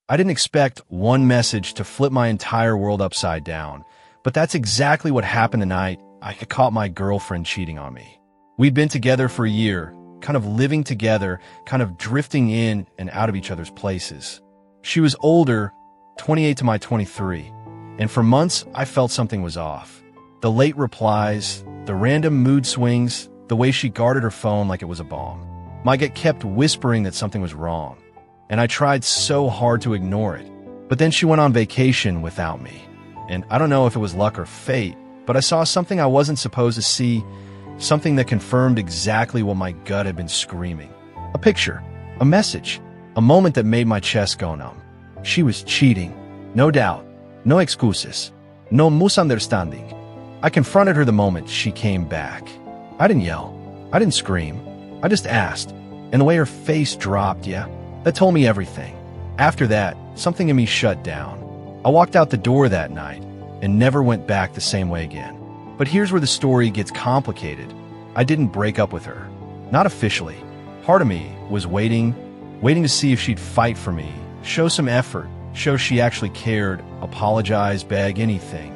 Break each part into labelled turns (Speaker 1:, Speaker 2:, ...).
Speaker 1: I didn't expect one message to flip my entire world upside down, but that's exactly what happened the night I caught my girlfriend cheating on me. We'd been together for a year, kind of living together, kind of drifting in and out of each other's places. She was older, 28 to my 23, and for months I felt something was off. The late replies, the random mood swings, the way she guarded her phone like it was a bomb. My gut kept whispering that something was wrong, and I tried so hard to ignore it. But then she went on vacation without me, and I don't know if it was luck or fate, but I saw something I wasn't supposed to see, something that confirmed exactly what my gut had been screaming. A picture, a message, a moment that made my chest go numb. She was cheating, no doubt, no excuses, no misunderstanding. I confronted her the moment she came back. I didn't yell, I didn't scream, I just asked, and the way her face dropped, that told me everything. After that, something in me shut down. I walked out the door that night and never went back the same way again. But here's where the story gets complicated. I didn't break up with her. Not officially. Part of me was waiting to see if she'd fight for me, show some effort, show she actually cared, apologize, beg, anything.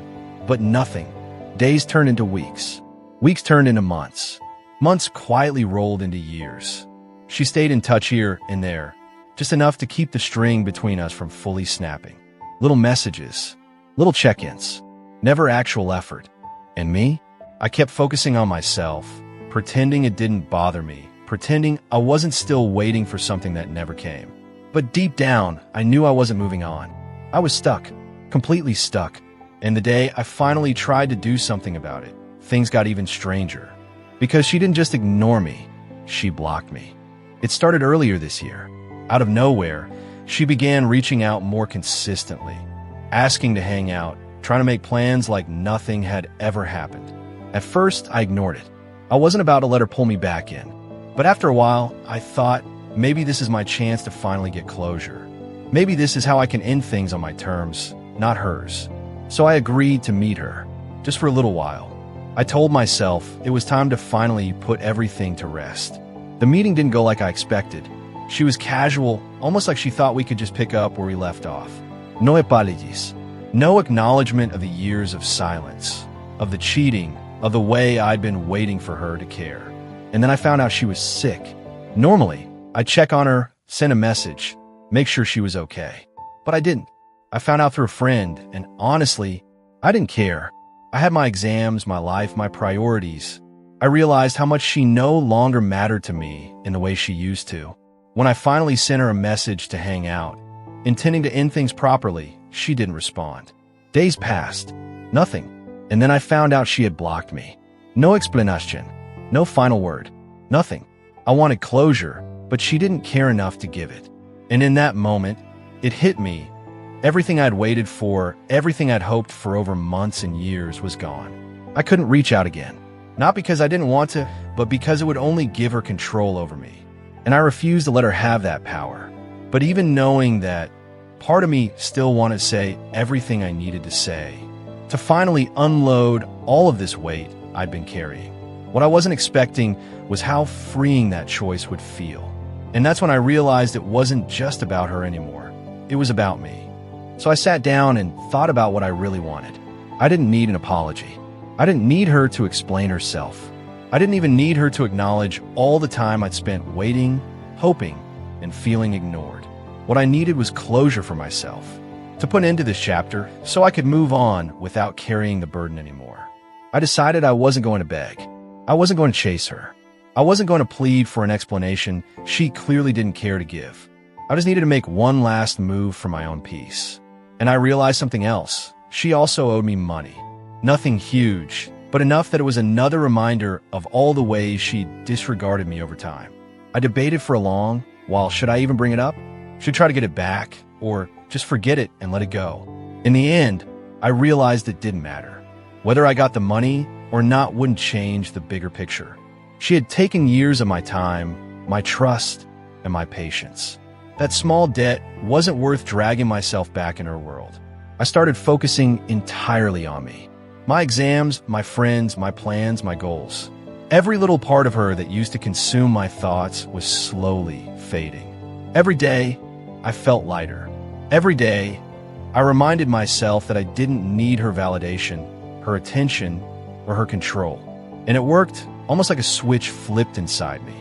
Speaker 1: But nothing. Days turned into weeks. Weeks turned into months. Months quietly rolled into years. She stayed in touch here and there, just enough to keep the string between us from fully snapping. Little messages, little check-ins, never actual effort. And me? I kept focusing on myself, pretending it didn't bother me, pretending I wasn't still waiting for something that never came. But deep down, I knew I wasn't moving on. I was stuck, completely stuck. And the day I finally tried to do something about it, things got even stranger. Because she didn't just ignore me, she blocked me. It started earlier this year. Out of nowhere, she began reaching out more consistently, asking to hang out, trying to make plans like nothing had ever happened. At first, I ignored it. I wasn't about to let her pull me back in. But after a while, I thought, maybe this is my chance to finally get closure. Maybe this is how I can end things on my terms, not hers. So I agreed to meet her, just for a little while. I told myself it was time to finally put everything to rest. The meeting didn't go like I expected. She was casual, almost like she thought we could just pick up where we left off. No apologies. No acknowledgement of the years of silence, of the cheating, of the way I'd been waiting for her to care. And then I found out she was sick. Normally, I'd check on her, send a message, make sure she was okay. But I didn't. I found out through a friend, and honestly, I didn't care. I had my exams, my life, my priorities. I realized how much she no longer mattered to me in the way she used to. When I finally sent her a message to hang out, intending to end things properly, she didn't respond. Days passed. Nothing. And then I found out she had blocked me. No explanation. No final word. Nothing. I wanted closure, but she didn't care enough to give it. And in that moment, it hit me. Everything I'd waited for, everything I'd hoped for over months and years was gone. I couldn't reach out again. Not because I didn't want to, but because it would only give her control over me. And I refused to let her have that power. But even knowing that, part of me still wanted to say everything I needed to say, to finally unload all of this weight I'd been carrying. What I wasn't expecting was how freeing that choice would feel. And that's when I realized it wasn't just about her anymore. It was about me. So I sat down and thought about what I really wanted. I didn't need an apology. I didn't need her to explain herself. I didn't even need her to acknowledge all the time I'd spent waiting, hoping, and feeling ignored. What I needed was closure for myself, to put an end to this chapter so I could move on without carrying the burden anymore. I decided I wasn't going to beg. I wasn't going to chase her. I wasn't going to plead for an explanation she clearly didn't care to give. I just needed to make one last move for my own peace. And I realized something else. She also owed me money. Nothing huge, but enough that it was another reminder of all the ways she disregarded me over time. I debated for a long while, should I even bring it up? Should I try to get it back? Or just forget it and let it go? In the end, I realized it didn't matter. Whether I got the money or not wouldn't change the bigger picture. She had taken years of my time, my trust, and my patience. That small debt wasn't worth dragging myself back in her world. I started focusing entirely on me. My exams, my friends, my plans, my goals. Every little part of her that used to consume my thoughts was slowly fading. Every day, I felt lighter. Every day, I reminded myself that I didn't need her validation, her attention, or her control. And it worked almost like a switch flipped inside me.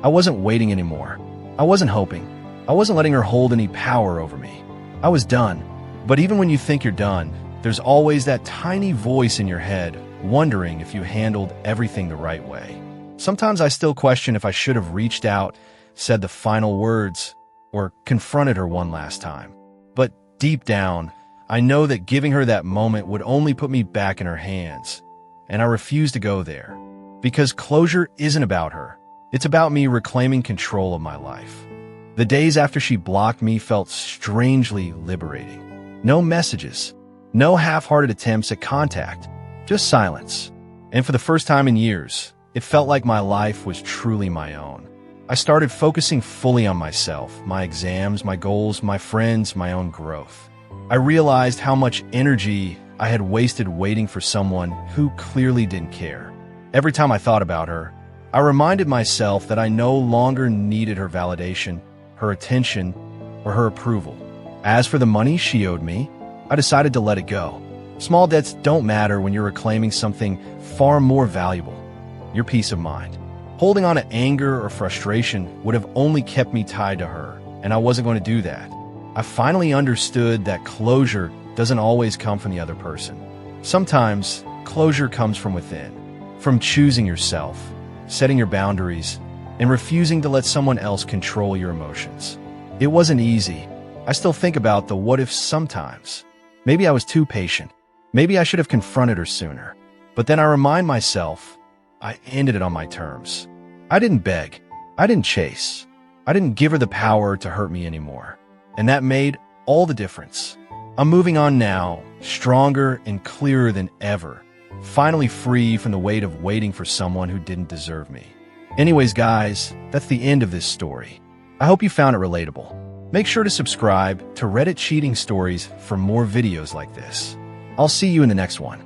Speaker 1: I wasn't waiting anymore. I wasn't hoping. I wasn't letting her hold any power over me. I was done. But even when you think you're done, there's always that tiny voice in your head wondering if you handled everything the right way. Sometimes I still question if I should have reached out, said the final words, or confronted her one last time. But deep down, I know that giving her that moment would only put me back in her hands. And I refuse to go there. Because closure isn't about her. It's about me reclaiming control of my life. The days after she blocked me felt strangely liberating. No messages. No half-hearted attempts at contact. Just silence. And for the first time in years, it felt like my life was truly my own. I started focusing fully on myself, my exams, my goals, my friends, my own growth. I realized how much energy I had wasted waiting for someone who clearly didn't care. Every time I thought about her, I reminded myself that I no longer needed her validation, her attention, or her approval. As for the money she owed me, I decided to let it go. Small debts don't matter when you're reclaiming something far more valuable, your peace of mind. Holding on to anger or frustration would have only kept me tied to her, and I wasn't going to do that. I finally understood that closure doesn't always come from the other person. Sometimes, closure comes from within, from choosing yourself, setting your boundaries, and refusing to let someone else control your emotions. It wasn't easy. I still think about the what-ifs sometimes. Maybe I was too patient. Maybe I should have confronted her sooner. But then I remind myself, I ended it on my terms. I didn't beg. I didn't chase. I didn't give her the power to hurt me anymore. And that made all the difference. I'm moving on now, stronger and clearer than ever, finally free from the weight of waiting for someone who didn't deserve me. Anyways, guys, that's the end of this story. I hope you found it relatable. Make sure to subscribe to Reddit Cheating Stories for more videos like this. I'll see you in the next one.